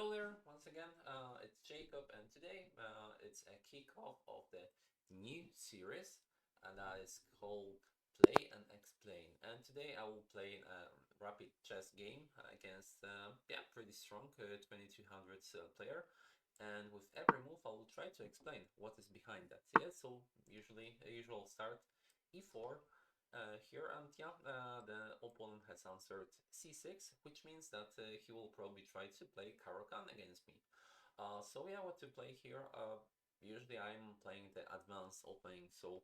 Hello there, once again, it's Jacob, and today it's a kickoff of the new series, and that is called Play and Explain. And today I will play a rapid chess game against, pretty strong 2200 player. And with every move, I will try to explain what is behind that. Yeah, so usually a usual start e4 here, and the opponent has answered c6, which means that he will probably try to play Caro Kann against me. What to play here? Usually I'm playing the advanced opening, so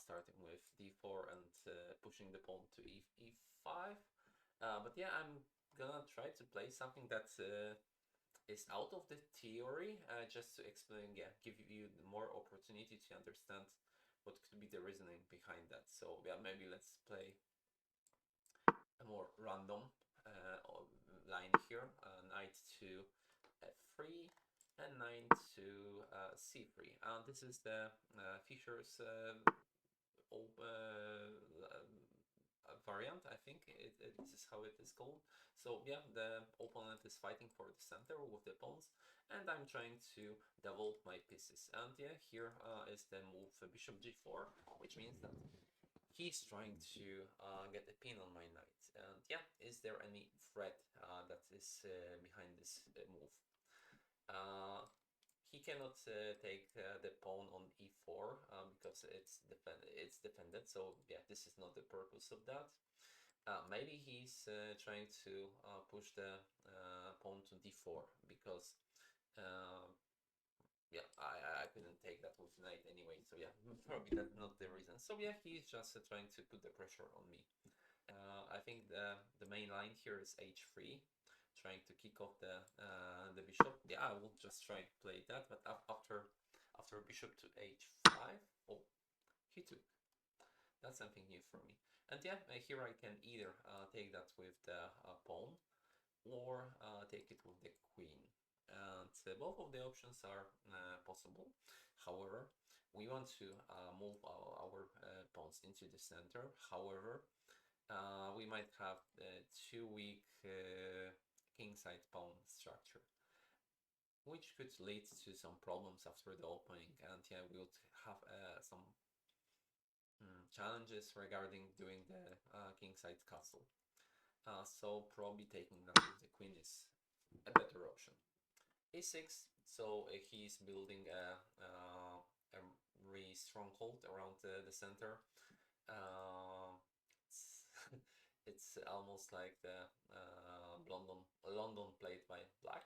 starting with d4 and pushing the pawn to e5. I'm gonna try to play something that is out of the theory, just to explain, give you more opportunity to understand what could be the reasoning behind that. So maybe let's play a more random line here, knight to f3 and knight to c3. And this is the Fischer's variant, I think this is how it is called. So the opponent is fighting for the center with the pawns, and I'm trying to develop my pieces. And here is the move bishop g4, which means that he's trying to get a pin on my knight. And is there any threat that is behind this move? He cannot take the pawn on e4 because it's defended. So this is not the purpose of that. Maybe he's trying to push the pawn to d4 because I couldn't take that with knight anyway. So probably that's not the reason. So he's just trying to put the pressure on me. I think the main line here is h3, trying to kick off the bishop. I will just try to play that, but after bishop to h5, oh, he took. That's something new for me. And here I can either take that with the pawn or take it with the queen. And both of the options are possible. However, we want to move our pawns into the center. However, we might have too weak kingside pawn structure, which could lead to some problems after the opening, and we would have some challenges regarding doing the kingside castle. So probably taking that with the queen is a better option. a6, so he's building a really stronghold around the center. It's almost like the London played by black.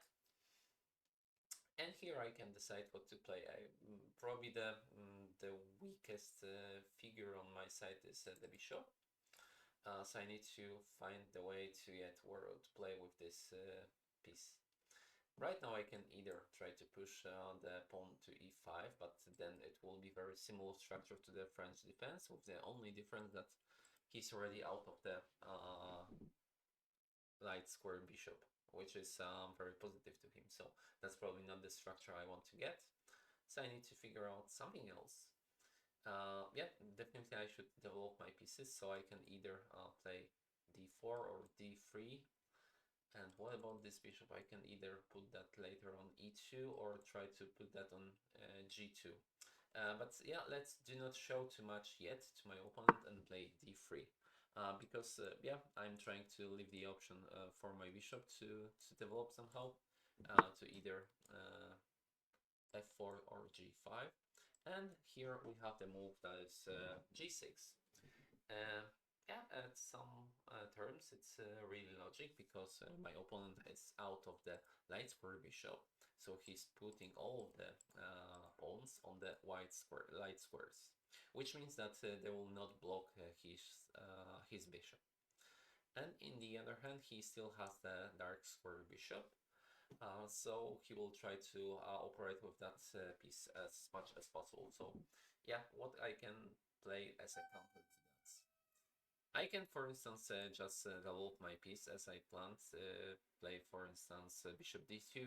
And here I can decide what to play. Probably the weakest figure on my side is the bishop. So I need to find the way to where to play with this piece. Right now I can either try to push the pawn to e5, but then it will be very similar structure to the French defense, with the only difference that he's already out of the light square bishop, which is very positive to him. So that's probably not the structure I want to get. So I need to figure out something else. Definitely I should develop my pieces, so I can either play d4 or d3. And what about this bishop? I can either put that later on e2 or try to put that on g2. Let's do not show too much yet to my opponent and play d3. Because I'm trying to leave the option for my bishop to develop somehow, to either f4 or g5. And here we have the move that is g6. At some terms it's really logic, because my opponent is out of the light square bishop, so he's putting all of the pawns on the light squares, which means that they will not block his bishop. And in the other hand, he still has the dark square bishop, so he will try to operate with that piece as much as possible. So what I can play as a counter to that, I can, for instance, just develop my piece as I planned. Play, for instance, bishop d2,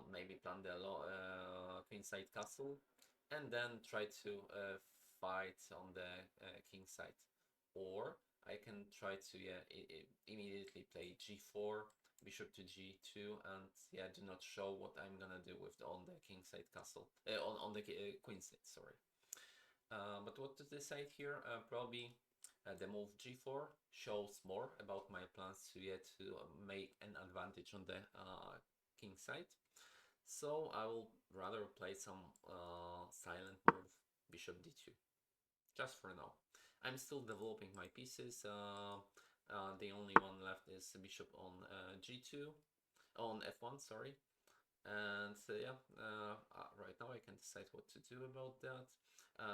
maybe plan the queenside castle, and then try to fight on the king side. Or I can try to immediately play g4, bishop to g2, and yeah, do not show what I'm gonna do with on the king side castle, on the queen side, sorry. But what to decide here? Probably the move g4 shows more about my plans to yeah, to make an advantage on the king side. So I will rather play some silent move, bishop d2, just for now. I'm still developing my pieces. The only one left is bishop on g2, on f1, sorry. And yeah, right now I can decide what to do about that.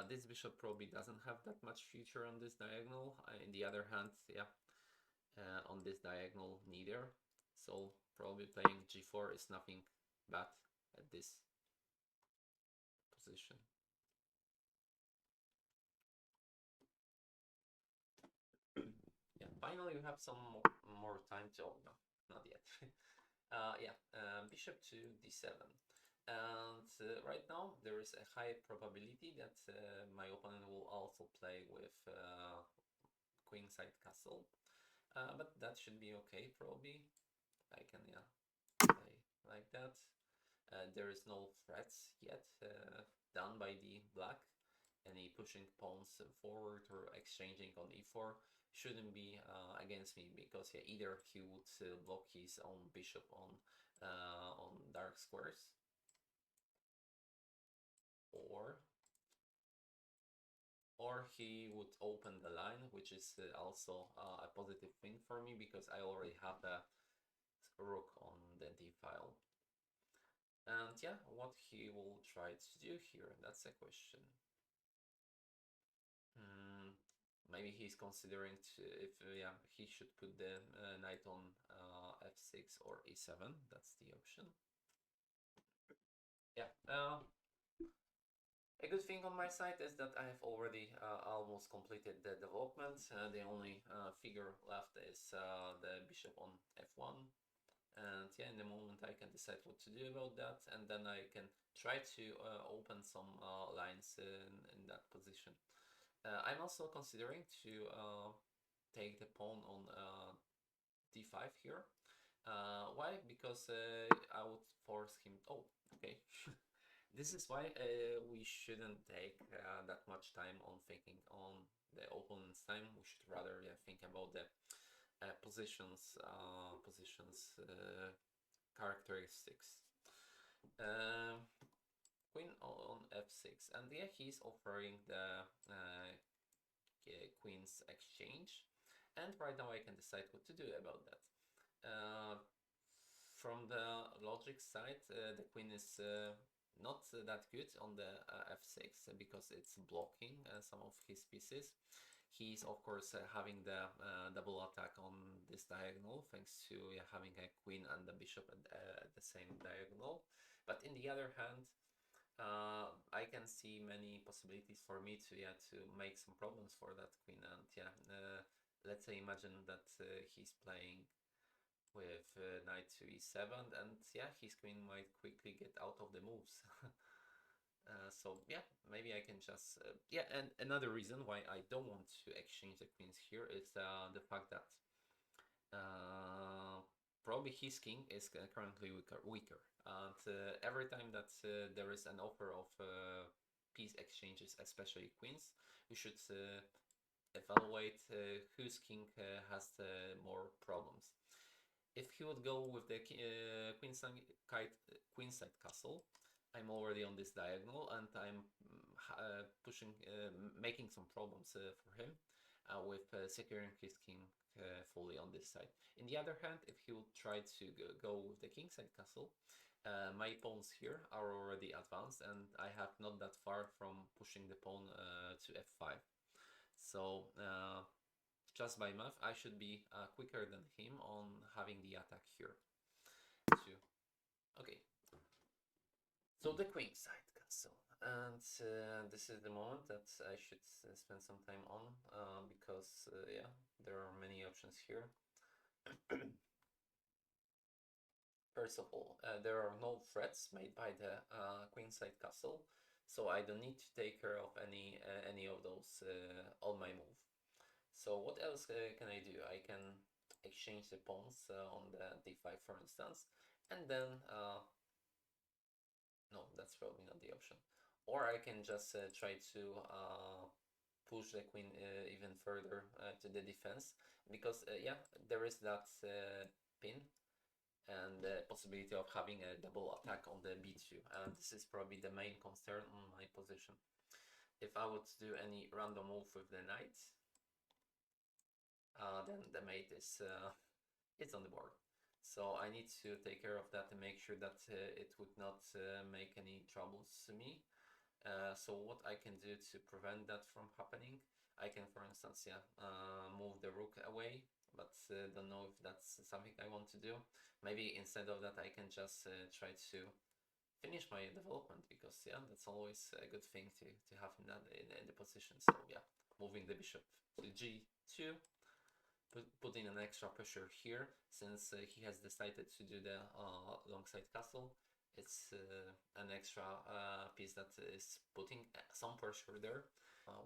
This bishop probably doesn't have that much future on this diagonal. In the other hand, yeah, on this diagonal neither. So probably playing g4 is nothing bad at this position. Yeah, finally we have some more time to, oh no, not yet. Yeah, bishop to d7. And right now there is a high probability that my opponent will also play with queenside castle. But that should be okay probably. I can, yeah, play like that. There is no threats yet done by the black. Any pushing pawns forward or exchanging on e4 shouldn't be against me, because yeah, either he would block his own bishop on dark squares, or he would open the line, which is also a positive thing for me, because I already have the rook on the d file. And yeah, what he will try to do here, that's a question. Maybe he's considering if yeah, he should put the knight on f6 or e7. That's the option. Yeah. A good thing on my side is that I have already almost completed the development. The only figure left is the bishop on f1. And yeah, in the moment I can decide what to do about that, and then I can try to open some lines in that position. I'm also considering to take the pawn on d5 here. Why? Because I would force him. Oh, okay. This is why we shouldn't take that much time on thinking on the opponent's time. We should rather think about the positions characteristics. Queen on f6, and yeah, he's offering the queen's exchange, and right now I can decide what to do about that. From the logic side, the queen is not that good on the f6 because it's blocking some of his pieces. He's of course having the double attack on this diagonal thanks to having a queen and the bishop at the same diagonal. But in the other hand, I can see many possibilities for me to make some problems for that queen. And yeah, let's say imagine that he's playing with knight to e7, and yeah, his queen might quickly get out of the moves. So yeah, maybe I can just yeah. And another reason why I don't want to exchange the queens here is the fact that probably his king is currently weaker. And every time that there is an offer of piece exchanges, especially queens, we should evaluate whose king has more problems. If he would go with the queenside castle, I'm already on this diagonal, and I'm pushing, making some problems for him with securing his king fully on this side. In the other hand, if he would try to go with the kingside castle, my pawns here are already advanced, and I have not that far from pushing the pawn to f5. So just by math, I should be quicker than him on having the attack here. Okay, so the queenside castle, and this is the moment that I should spend some time on because yeah, there are many options here. First of all, there are no threats made by the queenside castle, so I don't need to take care of any of those on my move. So what else can I do? I can exchange the pawns on the d5, for instance, and then no, that's probably not the option. Or I can just try to push the queen even further to the defense, because yeah, there is that pin and the possibility of having a double attack on the b2, and this is probably the main concern on my position. If I would do any random move with the knight, then the mate is it's on the board. So I need to take care of that and make sure that it would not make any troubles to me. So what I can do to prevent that from happening, I can, for instance, yeah, move the rook away, but don't know if that's something I want to do. Maybe instead of that, I can just try to finish my development, because yeah, that's always a good thing to have in that in the position. So yeah, moving the bishop to g2, putting an extra pressure here, since he has decided to do the long side castle. It's an extra piece that is putting some pressure there.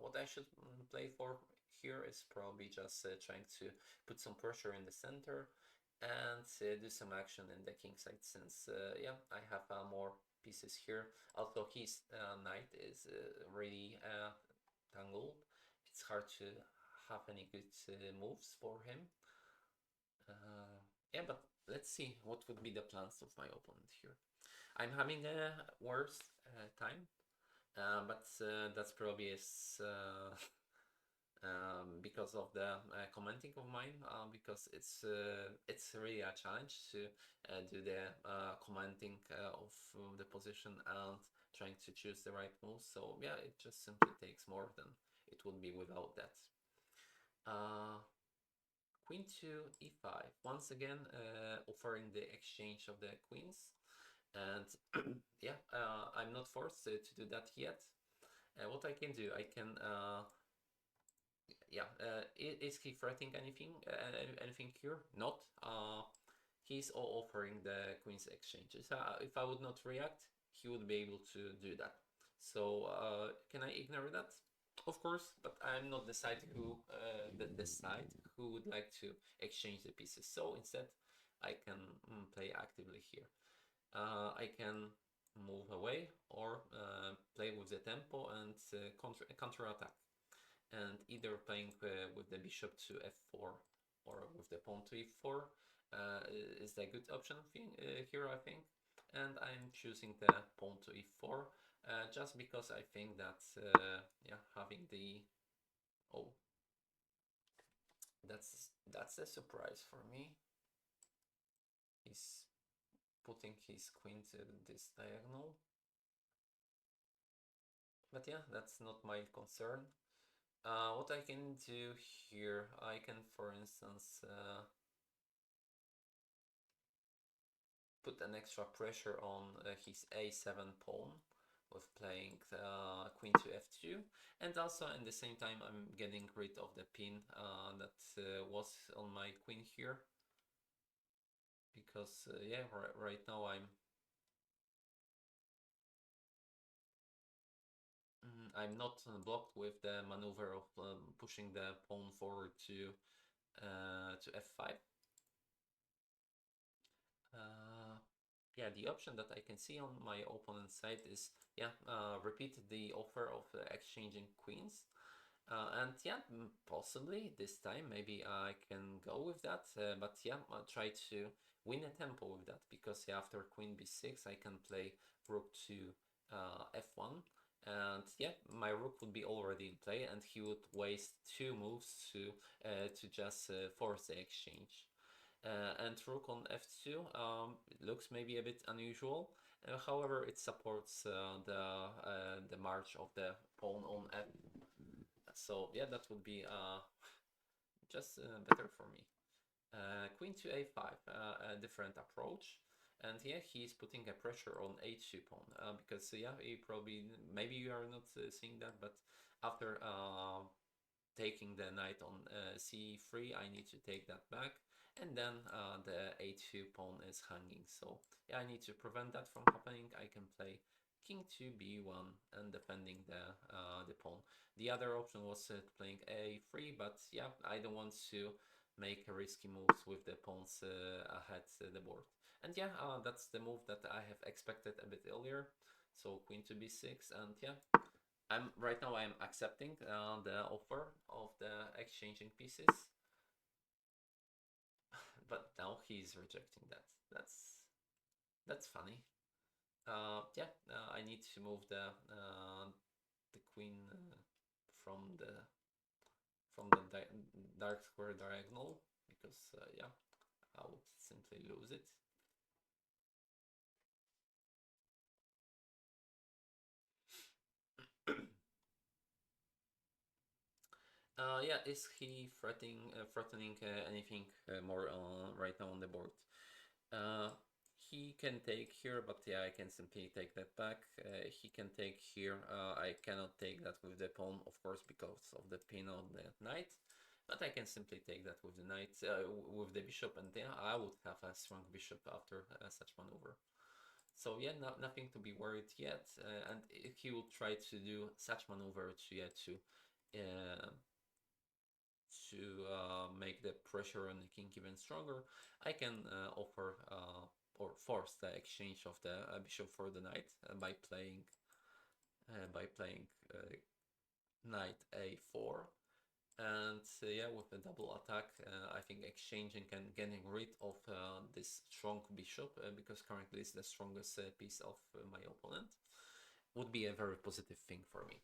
What I should play for here is probably just trying to put some pressure in the center and do some action in the king side, since yeah, I have more pieces here. Also, his knight is really tangled. It's hard to have any good moves for him. Yeah, but let's see what would be the plans of my opponent here. I'm having a worse time, but that's probably is because of the commenting of mine, because it's really a challenge to do the commenting of the position and trying to choose the right move. So yeah, it just simply takes more than it would be without that. Queen to e5, once again offering the exchange of the queens, and yeah, I'm not forced to do that yet. What I can do, I can yeah, is he threatening anything here? Not. He's offering the queen's exchanges. If I would not react, he would be able to do that. So can I ignore that? Of course, but I'm not deciding who decide who would like to exchange the pieces. So instead, I can play actively here. I can move away or play with the tempo and counter attack, and either playing with the bishop to f4 or with the pawn to e4 is the good option here, I think. And I'm choosing the pawn to e4 just because I think that yeah, having the oh, that's a surprise for me. He's putting his queen to this diagonal, but yeah, that's not my concern. What I can do here, I can, for instance, put an extra pressure on his a7 pawn with playing queen to f2, and also in the same time I'm getting rid of the pin that was on my queen here, because yeah, right now I'm not blocked with the maneuver of pushing the pawn forward to f5. Yeah, the option that I can see on my opponent's side is, yeah, repeat the offer of exchanging queens. And yeah, possibly this time maybe I can go with that. But yeah, I'll try to win a tempo with that, because yeah, after queen b6 I can play rook to f1. And yeah, my rook would be already in play, and he would waste two moves to just force the exchange. And rook on f2 it looks maybe a bit unusual. However, it supports the march of the pawn on f. So yeah, that would be just better for me. Queen to a5, a different approach. And yeah, he's putting a pressure on h2 pawn, because yeah, he probably, maybe you are not seeing that, but after taking the knight on c3, I need to take that back, and then the a2 pawn is hanging. So yeah, I need to prevent that from happening. I can play king to b1 and defending the pawn. The other option was playing a3, but yeah, I don't want to make risky moves with the pawns ahead the board. And yeah, that's the move that I have expected a bit earlier. So queen to b6, and yeah, I'm accepting the offer of the exchanging pieces, but now he's rejecting that. That's funny. Yeah, I need to move the queen from the dark square diagonal because yeah, I would simply lose it. Yeah, is he threatening anything more right now on the board? Uh, he can take here, but yeah, I can simply take that back. He can take here. I cannot take that with the pawn, of course, because of the pin on the knight. But I can simply take that with the knight, with the bishop, and yeah, I would have a strong bishop after such maneuver. So yeah, nothing to be worried yet. And if he will try to do such maneuver to yeah uh, make the pressure on the king even stronger, I can offer or force the exchange of the bishop for the knight by playing knight a4. And yeah, with the double attack, I think exchanging and getting rid of this strong bishop, because currently it's the strongest piece of my opponent, would be a very positive thing for me.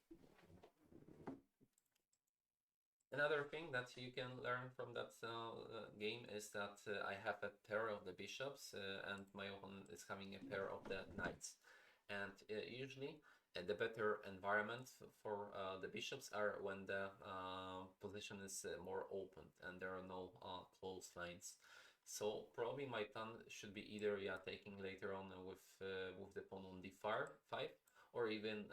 Another thing that you can learn from that game is that I have a pair of the bishops and my opponent is having a pair of the knights. And usually the better environment for the bishops are when the position is more open and there are no closed lines. So probably my plan should be either yeah taking later on with the pawn on d5, or even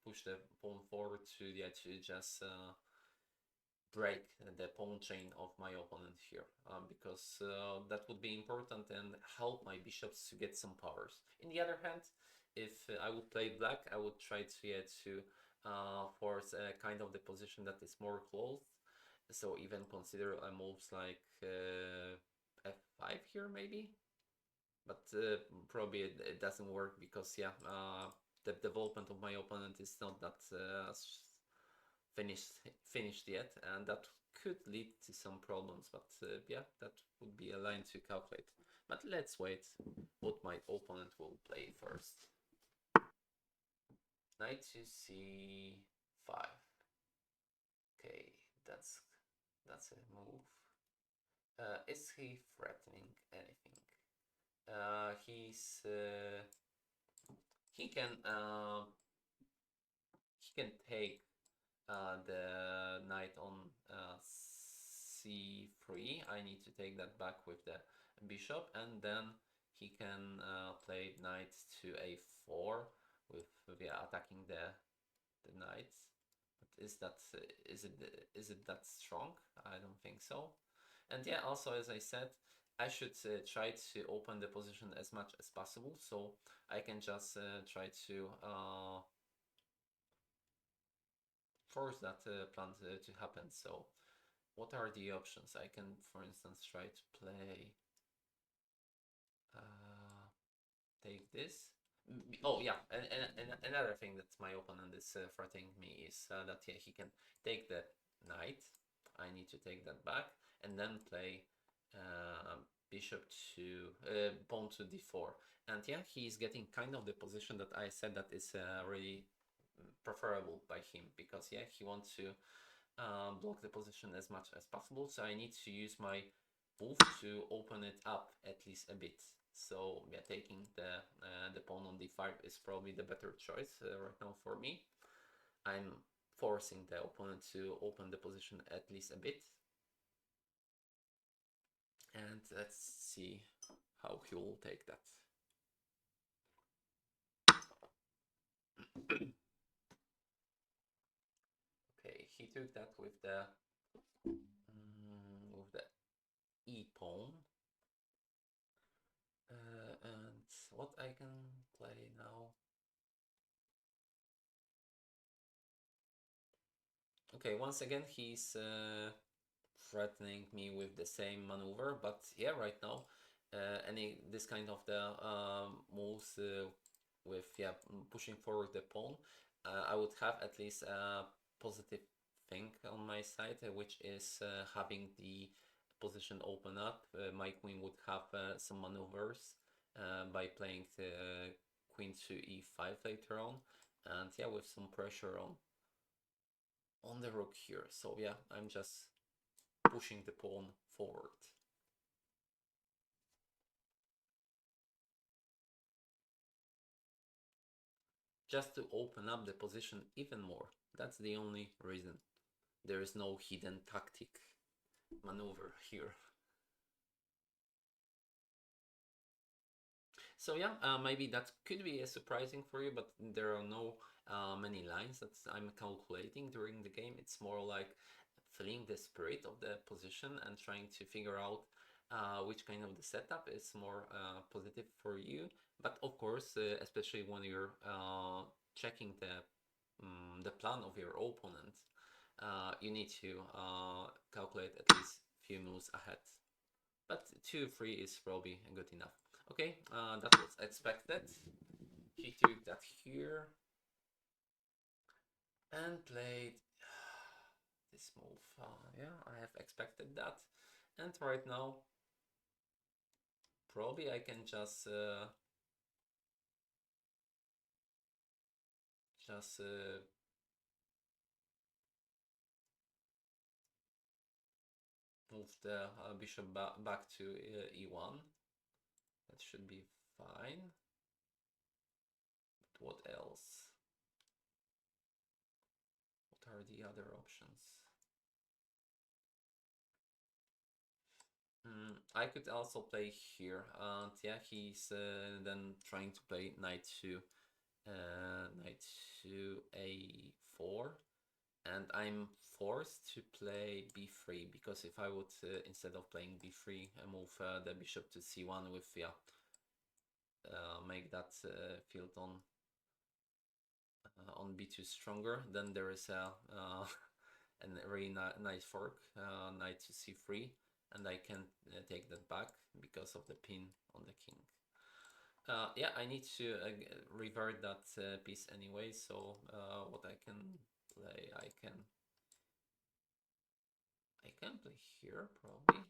push the pawn forward to yeah to just break the pawn chain of my opponent here, because that would be important and help my bishops to get some powers. In the other hand, if I would play black, I would try to yeah, to force kind of the position that is more closed. So even consider moves like f5 here maybe, but probably it doesn't work because yeah, the development of my opponent is not that finished finished yet, and that could lead to some problems. But yeah, that would be a line to calculate. But let's wait what my opponent will play first. Knight to c5. Okay, that's a move. Is he threatening anything? He's he can he can take the knight on c3. I need to take that back with the bishop, and then he can play knight to a4 with yeah, attacking the knights. But is it that strong? I don't think so. And yeah, also as I said, I should try to open the position as much as possible, so I can just try to force that plan to happen. So what are the options? I can, for instance, try to play uh, take this. Oh yeah, and another thing that my opponent is threatening me is that yeah, he can take the knight. I need to take that back and then play uh, bishop to pawn to d4. And yeah, he's getting kind of the position that I said that is really preferable by him, because yeah, he wants to block the position as much as possible. So I need to use my move to open it up at least a bit. So yeah, taking the pawn on d5 is probably the better choice right now for me. I'm forcing the opponent to open the position at least a bit. And let's see how he will take that. Okay, he took that with the e pawn. And what I can play now? Okay, once again he's threatening me with the same maneuver. But yeah, right now, any this kind of the moves with pushing forward the pawn, I would have at least a positive thing on my side, which is having the position open up. My queen would have some maneuvers by playing the queen to e5 later on, and yeah, with some pressure on the rook here. So yeah, I'm just pushing the pawn forward. Just to open up the position even more. That's the only reason. There is no hidden tactic maneuver here. So yeah, maybe that could be surprising for you, but there are no many lines that I'm calculating during the game. It's more like feeling the spirit of the position and trying to figure out which kind of the setup is more positive for you. But of course, especially when you're checking the plan of your opponent, you need to calculate at least few moves ahead. But 2-3 is probably good enough. Okay, that was expected. He took that here and played this move. Yeah, I have expected that. And right now, probably I can just move the bishop back to e1. That should be fine. But what else? What are the other options? I could also play here, and yeah, he's then trying to play knight to a4, and I'm forced to play b3 because if I would instead of playing b3 move the bishop to c1 with make that field on b2 stronger, then there is a really nice fork, knight to c3, and I can take that back because of the pin on the king. Yeah, I need to revert that piece anyway, so what I can play, I can play here probably.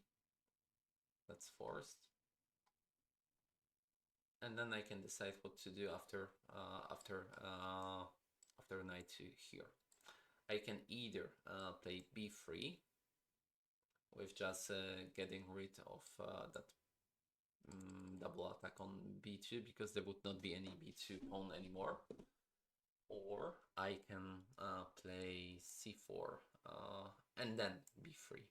That's forced. And then I can decide what to do after knight to here. I can either play b3 with just getting rid of that double attack on b2 because there would not be any b2 pawn anymore. Or I can play c4 and then b3.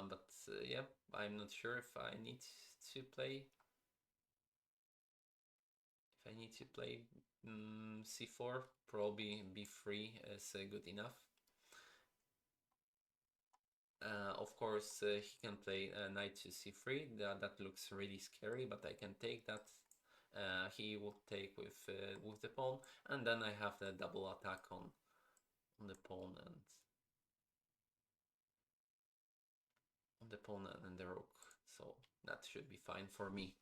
But yeah, I'm not sure if I need to play c4. Probably b3 is good enough. Of course, he can play knight to c3. That looks really scary, but I can take that. He will take with the pawn, and then I have the double attack on the pawn and the rook. So that should be fine for me.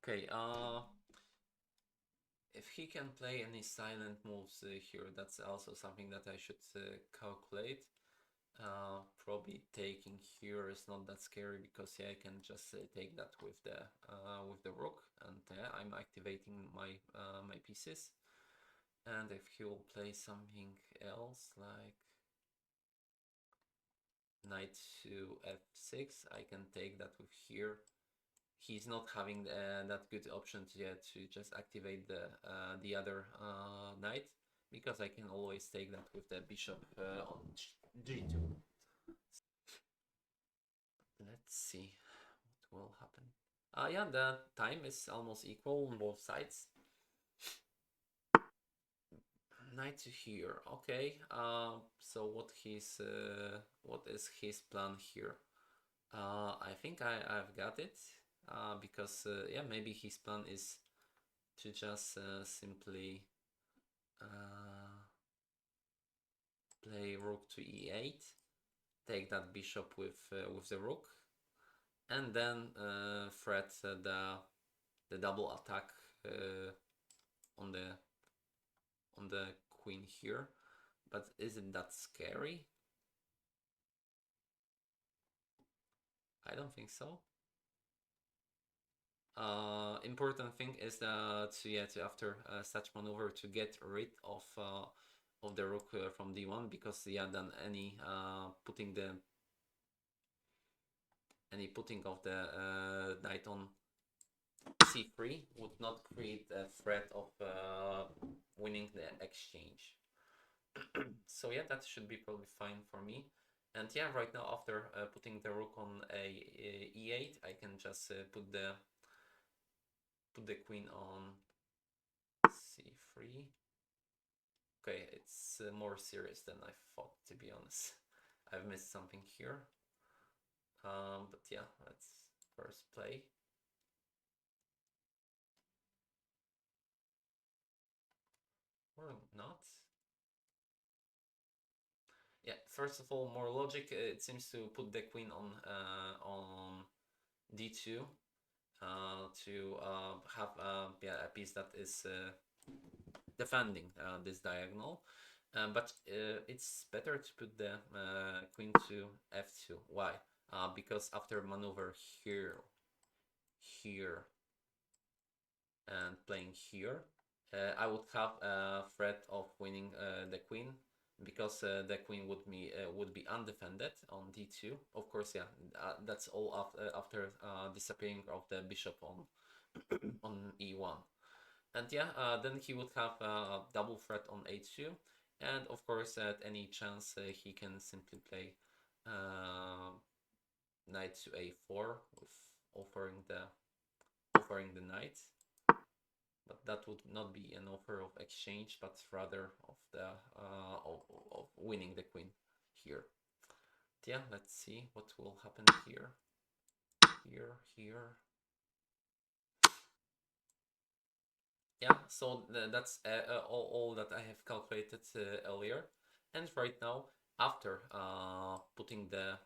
Okay, if he can play any silent moves here, that's also something that I should calculate. Probably taking here is not that scary because yeah, I can just take that with the rook, and I'm activating my pieces. And if he will play something else like knight to f6, I can take that with here. He's not having that good option yet to just activate the other knight, because I can always take that with the bishop on g2. Let's see what will happen. Yeah, the time is almost equal on both sides. Knight to here. Okay. So what is his plan here? I think I've got it. Because yeah, maybe his plan is to just simply uh, play rook to e8, take that bishop with the rook, and then threat the double attack uh, on the queen here. But isn't that scary? I don't think so. Important thing is that to after such maneuver to get rid of the rook from d1, because yeah, then any putting of the knight on c3 would not create a threat of winning the exchange. So yeah, that should be probably fine for me. And yeah, right now after putting the rook on a e8, I can just put the queen on c3. Okay, it's more serious than I thought, to be honest. I've missed something here. But yeah, let's first play. Or not. Yeah, first of all, more logic. It seems to put the queen on d2 to have yeah, a piece that is defending this diagonal. But it's better to put the queen to f2. Why? Because after maneuver here, and playing here, I would have a threat of winning the queen, because the queen would be undefended on d2. Of course, yeah, that's all after disappearing of the bishop on on e1. And yeah, then he would have a double threat on a2, and of course, at any chance, he can simply play uh, knight to a4 with offering the knight. But that would not be an offer of exchange, but rather of the of winning the queen here. Yeah, let's see what will happen here. Here. Yeah, so that's all that I have calculated earlier. And right now, after putting the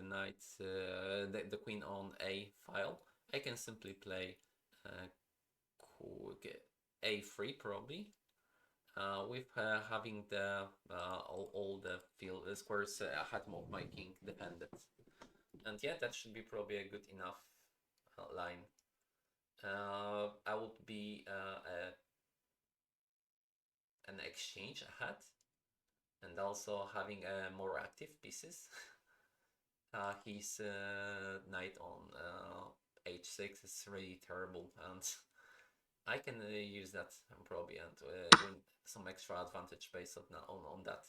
knight, the queen on a file, I can simply play uh, a3 probably, with having all the field squares ahead of my king defended. And yeah, that should be probably a good enough line. I would be an exchange ahead, and also having more active pieces. His knight on h6 is really terrible, and I can use that probably and win some extra advantage based on that.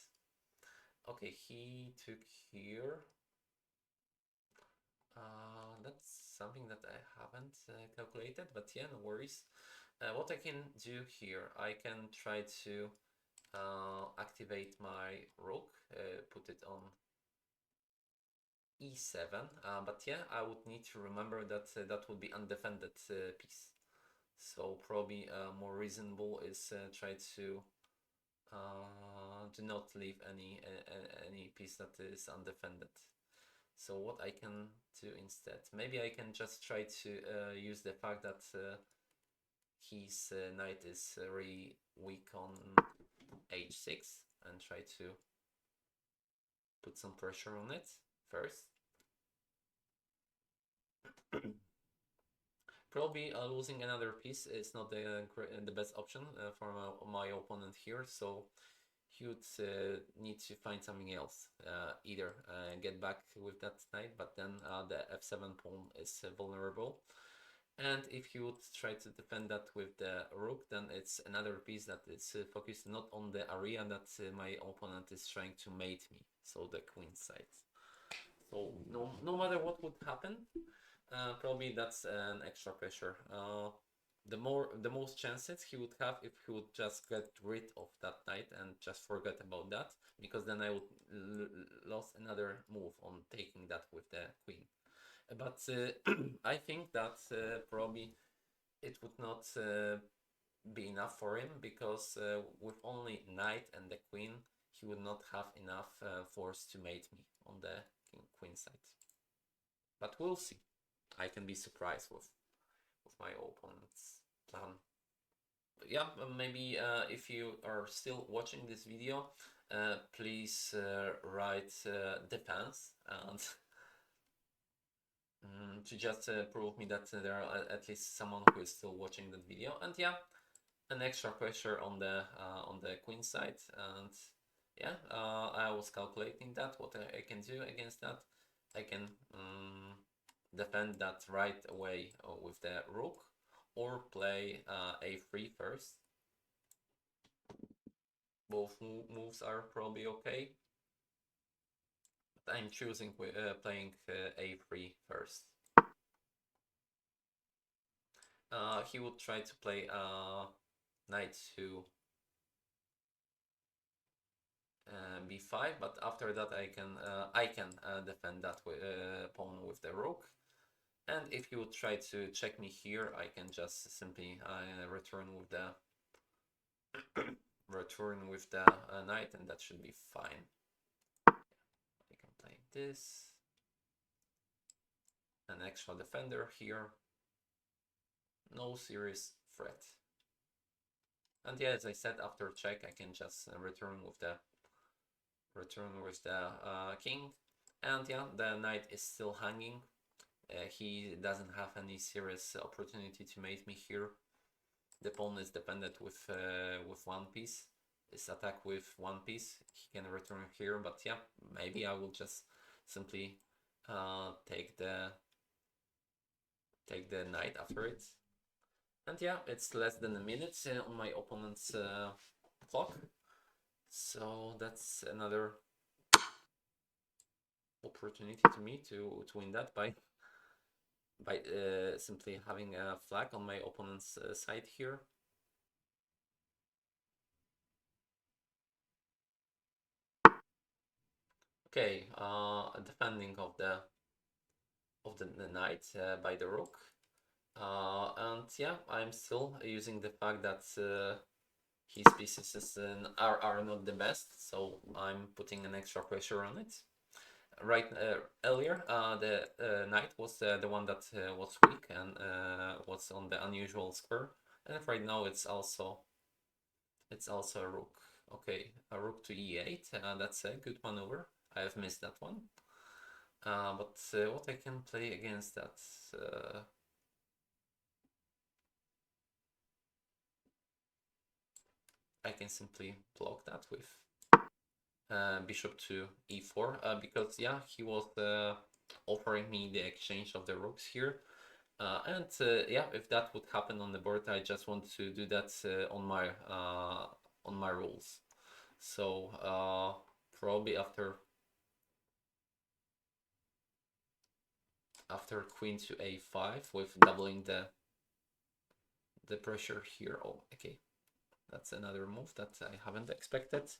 Okay, he took here. That's something that I haven't calculated, but yeah, no worries. What I can do here, I can try to activate my rook, put it on e7, but yeah, I would need to remember that that would be undefended piece. So probably more reasonable is try to do not leave any piece that is undefended. So what I can do instead, maybe I can just try to use the fact that his knight is really weak on h6 and try to put some pressure on it first. Probably losing another piece is not the best option for my opponent here, so he would need to find something else. Either get back with that knight, but then the f7 pawn is vulnerable. And if he would try to defend that with the rook, then it's another piece that is focused not on the area that my opponent is trying to mate me, so the queen side. So no matter what would happen, probably that's an extra pressure. the most chances he would have if he would just get rid of that knight and just forget about that, because then I would lost another move on taking that with the queen. But I think that probably it would not be enough for him, because with only knight and the queen, he would not have enough force to mate me on the queen side. But we'll see. I can be surprised with my opponent's plan. Yeah, maybe if you are still watching this video, please write defense, and to just prove me that there are at least someone who is still watching that video. And yeah, an extra pressure on the queen side. And yeah, I was calculating that what I can do against that. I can defend that right away with the rook, or play a3 first. Both moves are probably okay, but I'm choosing playing a3 first. He would try to play knight to b5, but after that I can defend that pawn with the rook. And if he would try to check me here, I can just simply return with the knight, and that should be fine. I can play this, an extra defender here, no serious threat. And yeah, as I said, after check, I can just return with the king. And yeah, the knight is still hanging. He doesn't have any serious opportunity to mate me here. The pawn is dependent with one piece. This attack with one piece, he can return here. But yeah, maybe I will just simply take the knight after it. And yeah, it's less than a minute on my opponent's clock. So that's another opportunity to me to win that by simply having a flag on my opponent's side here. Okay, defending of the knight by the rook. And yeah, I'm still using the fact that his pieces are not the best, so I'm putting an extra pressure on it. Right, earlier the knight was the one that was weak and was on the unusual square, and right now it's also a rook. Okay, a rook to e8, that's a good maneuver. I have missed that one. But what I can play against that? I can simply block that with bishop to e4, because yeah, he was offering me the exchange of the rooks here. And yeah, if that would happen on the board, I just want to do that on my rules. So probably after queen to a5 with doubling the pressure here. Oh, okay, that's another move that I haven't expected.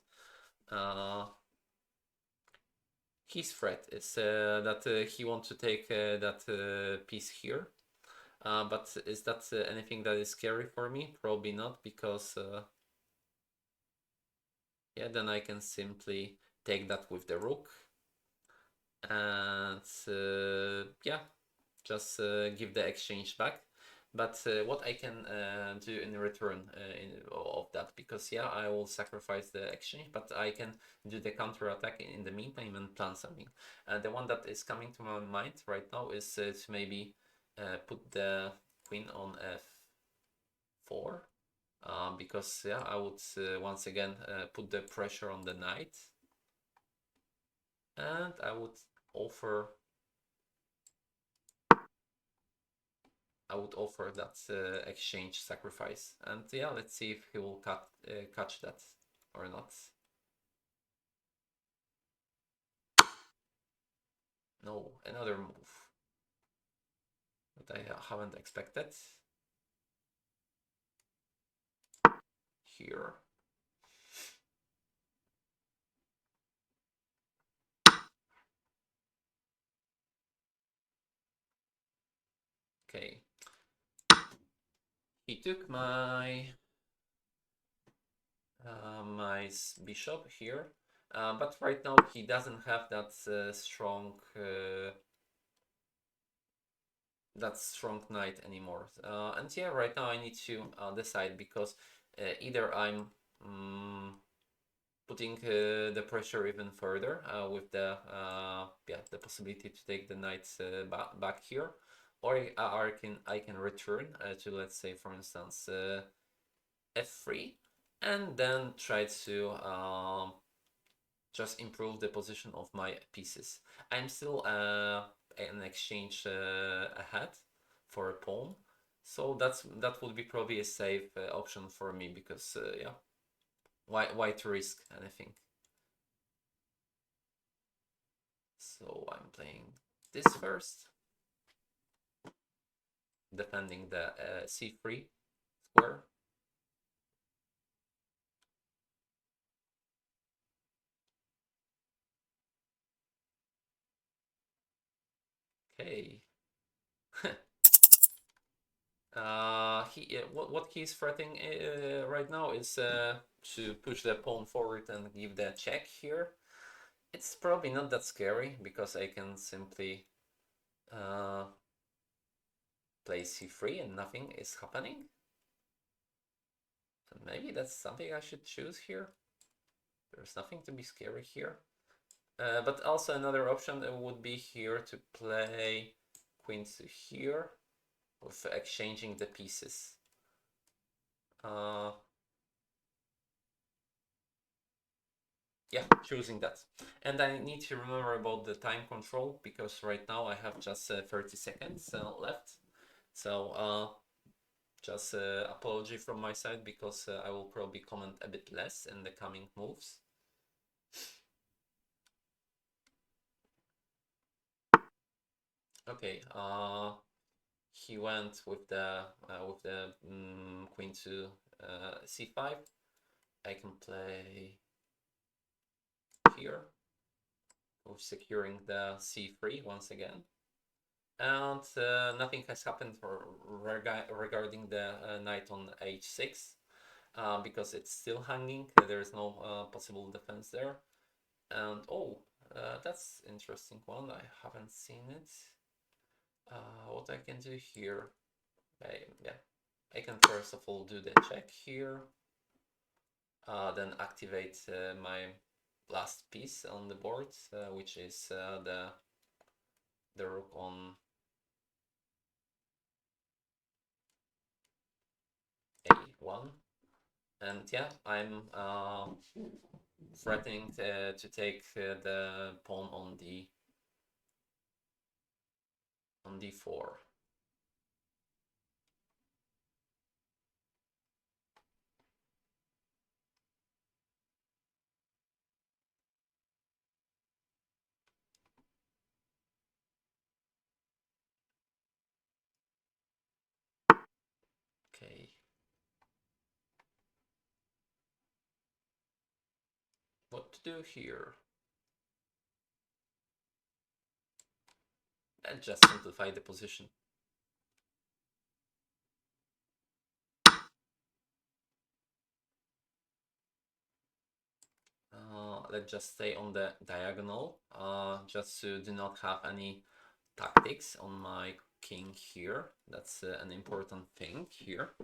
His threat is that he wants to take that piece here. But is that anything that is scary for me? Probably not, because yeah, then I can simply take that with the rook, and yeah, just give the exchange back. But what I can do in return of that, because yeah, I will sacrifice the exchange, but I can do the counter attack in the meantime and plan something. The one that is coming to my mind right now is to maybe put the queen on f4, because yeah, I would once again put the pressure on the knight, and I would offer that exchange sacrifice. And yeah, let's see if he will catch that or not. No, another move that I haven't expected. here. Okay. He took my my bishop here, but right now he doesn't have that strong knight anymore. And yeah, right now I need to decide, because either I'm putting the pressure even further with the possibility to take the knights back here, or I can return to, let's say, for instance, f3, and then try to just improve the position of my pieces. I'm still an exchange ahead for a pawn, so that would be probably a safe option for me, because yeah, why to risk anything? So I'm playing this first, defending the c3 square. Okay. What he's threatening right now is to push the pawn forward and give the check here. It's probably not that scary, because I can simply uh, play c3 and nothing is happening. So maybe that's something I should choose here. There's nothing to be scary here. But also another option would be here to play queen to here with exchanging the pieces. Yeah, choosing that. And I need to remember about the time control, because right now I have just 30 seconds left. So just apology from my side, because I will probably comment a bit less in the coming moves. Okay, he went with the queen to c5. I can play here, with securing the c3 once again. And nothing has happened regarding the knight on h6, because it's still hanging. There is no possible defense there. And oh, that's interesting one. I haven't seen it. What I can do here, yeah, I can first of all do the check here, then activate my last piece on the board, which is the rook on a1. And yeah, I'm threatening to take the pawn on d4. Okay. What to do here? And just simplify the position. Let's just stay on the diagonal, just to do not have any tactics on my king here. That's an important thing here.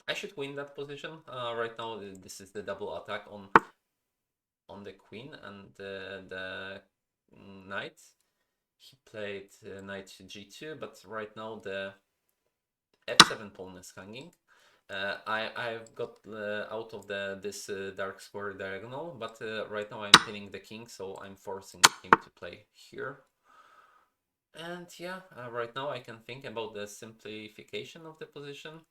I should win that position. Right now, this is the double attack on the queen and the knight. He played knight to g2, but right now the f7 pawn is hanging. I've got out of this dark square diagonal, but right now I'm pinning the king, so I'm forcing him to play here. And yeah, right now I can think about the simplification of the position.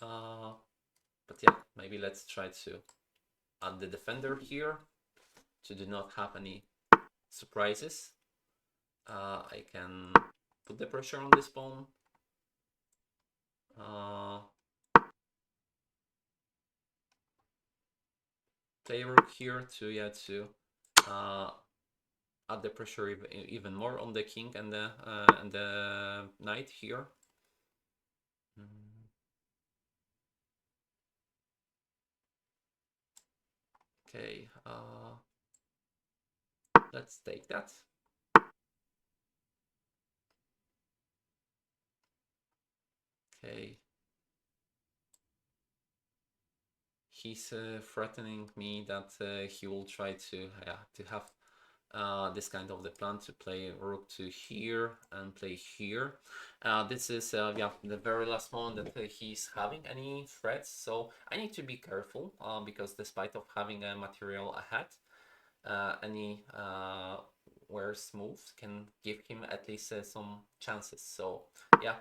But yeah, maybe let's try to add the defender here to do not have any surprises. I can put the pressure on this pawn. play rook here to add the pressure even more on the king and the knight here. Okay, let's take that. Okay. He's threatening me that he will try to have this kind of the plan to play rook to here and play here. This is yeah, the very last one that he's having any threats, so I need to be careful because despite of having a material ahead, any worse moves can give him at least some chances. So yeah,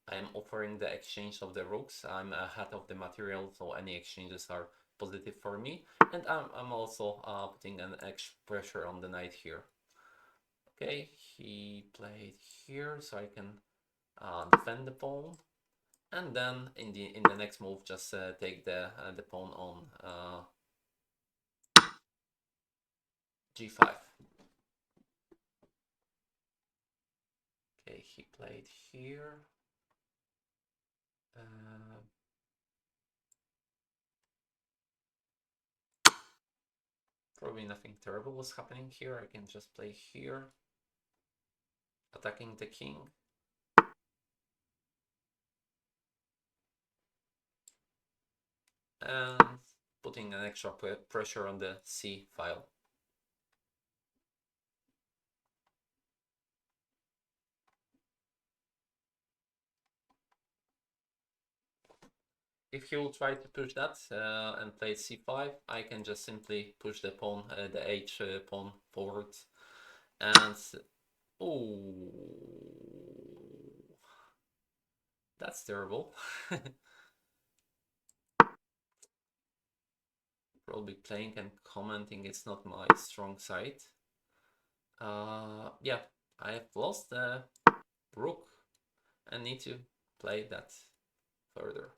I'm offering the exchange of the rooks. I'm ahead of the material, so any exchanges are positive for me. And I'm also putting an extra pressure on the knight here. Okay, he played here, so I can defend the pawn. And then in the next move, just take the pawn on g5. Okay, he played here. Probably nothing terrible was happening here. I can just play here, attacking the king. And putting an extra pressure on the C file. If he will try to push that and play c5, I can just simply push the pawn, the h pawn forward, and oh, that's terrible. Probably playing and commenting is not my strong side. Yeah, I have lost the rook and need to play that further.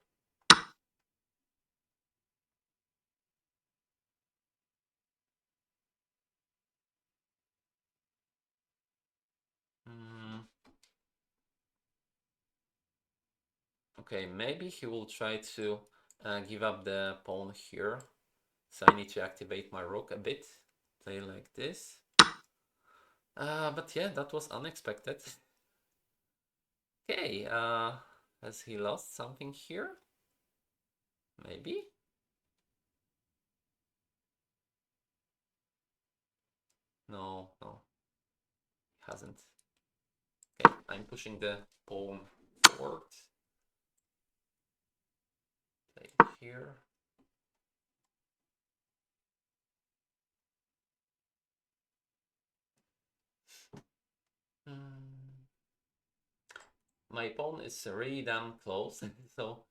Okay, maybe he will try to give up the pawn here. So I need to activate my rook a bit. Play like this. But yeah, that was unexpected. Okay, has he lost something here? Maybe? No, no, he hasn't. Okay, I'm pushing the pawn forward. Play here. My pawn is really damn close, so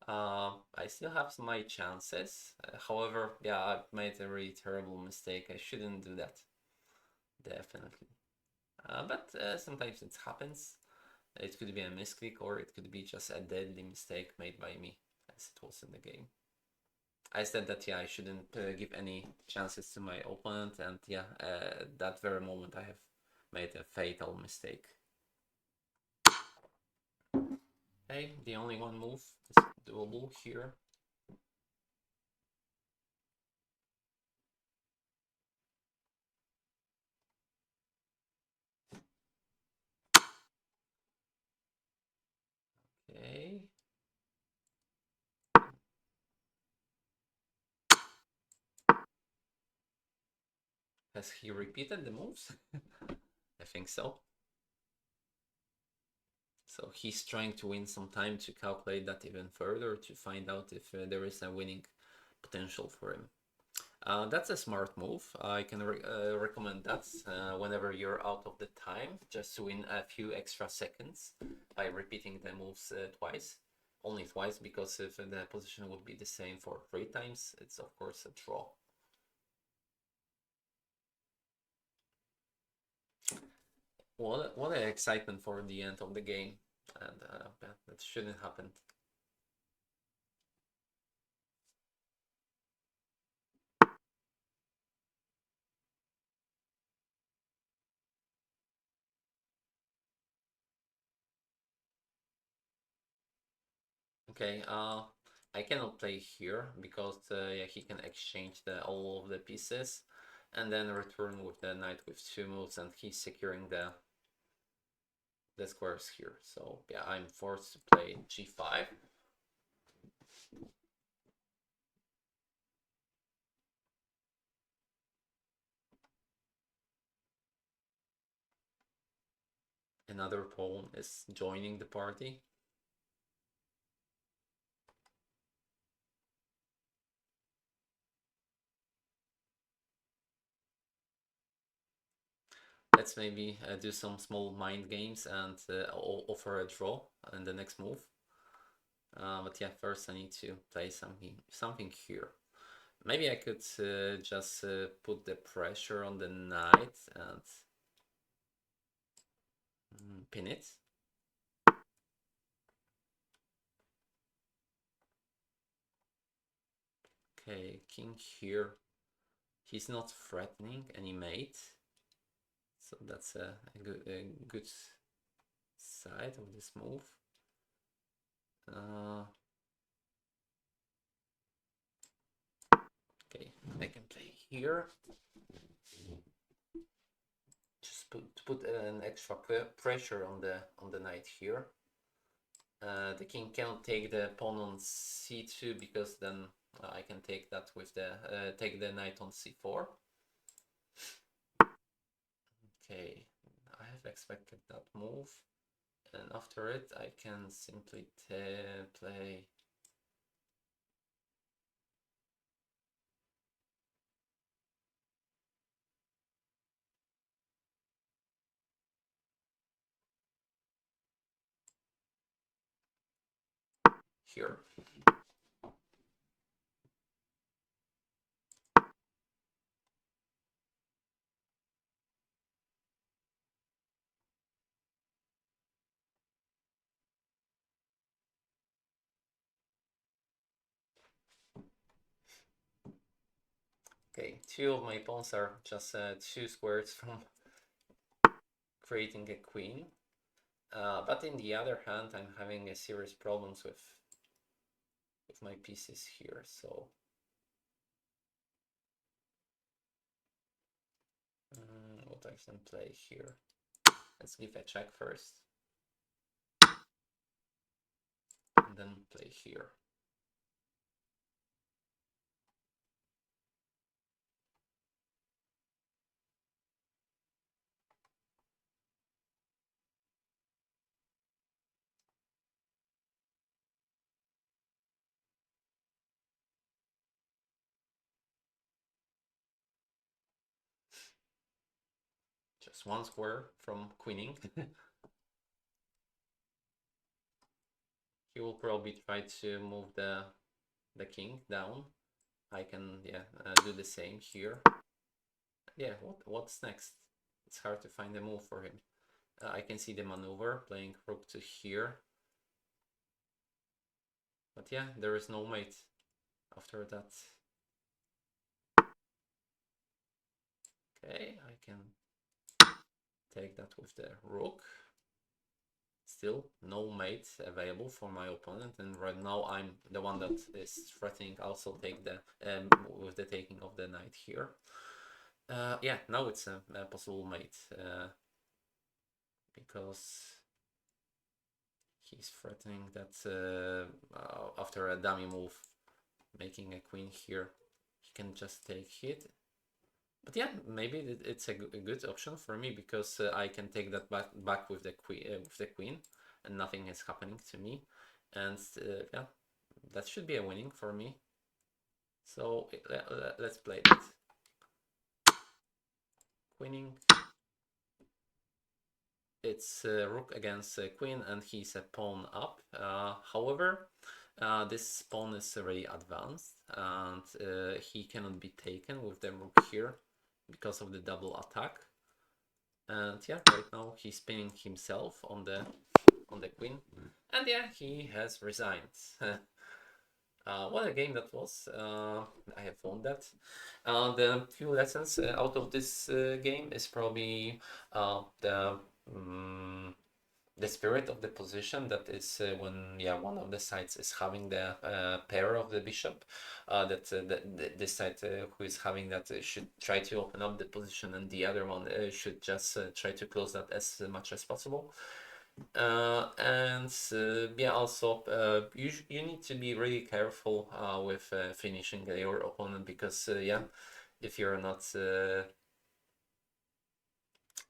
I still have my chances. However, yeah, I've made a really terrible mistake. I shouldn't do that. Definitely. But sometimes it happens. It could be a misclick or it could be just a deadly mistake made by me, as it was in the game. I said that, yeah, I shouldn't give any chances to my opponent, and yeah, that very moment I have made a fatal mistake. Okay, the only one move is doable here. Okay. Has he repeated the moves? I think so. So he's trying to win some time to calculate that even further to find out if there is a winning potential for him. That's a smart move. I can recommend that whenever you're out of the time, just to win a few extra seconds by repeating the moves twice. Only twice, because if the position would be the same for 3 times, it's of course a draw. What an excitement for the end of the game, and that shouldn't happen. Okay, I cannot play here because yeah, he can exchange all of the pieces and then return with the knight with two moves, and he's securing the squares here. So yeah, I'm forced to play g5. Another pawn is joining the party. Let's maybe do some small mind games and offer a draw in the next move. But yeah, first I need to play something here. Maybe I could just put the pressure on the knight and pin it. Okay, king here. He's not threatening any mate, so that's a good side of this move. Okay, I can play here. Just put an extra pressure on the knight here. The king cannot take the pawn on c2 because then I can take that with take the knight on c4. Okay, I have expected that move, and after it I can simply play here. Okay, two of my pawns are just two squares from creating a queen. But in the other hand, I'm having a serious problems with my pieces here. So what I can play here? Let's give a check first, and then play here. Just one square from queening. He will probably try to move the king down. I can do the same here. Yeah, what's next? It's hard to find a move for him. I can see the maneuver playing rook to here. But yeah, there is no mate after that. Okay, I can take that with the rook. Still no mate available for my opponent, and right now I'm the one that is threatening also take the with the taking of the knight here. Yeah, now it's a possible mate because he's threatening that after a dummy move, making a queen here, he can just take it. But yeah, maybe it's a good option for me because I can take that back with the queen, and nothing is happening to me, and yeah, that should be a winning for me. So let's play it. Queening. It's rook against queen, and he's a pawn up. However, this pawn is already advanced, and he cannot be taken with the rook here because of the double attack. And yeah, right now he's pinning himself on the queen, and yeah, he has resigned. What a game that was. I have won that. The few lessons out of this game is probably the the spirit of the position, that is when, yeah, one of the sides is having the pair of the bishop, this side who is having that should try to open up the position, and the other one should just try to close that as much as possible. And yeah, also you need to be really careful with finishing your opponent, because yeah, if you're not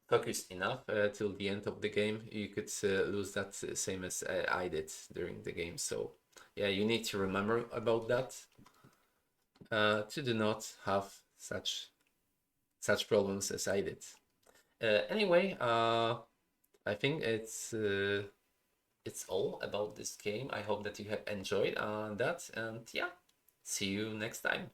focused enough till the end of the game, you could lose that same as I did during the game. So yeah, you need to remember about that to do not have such problems as I did. Anyway, I think it's all about this game. I hope that you have enjoyed that, and yeah, see you next time.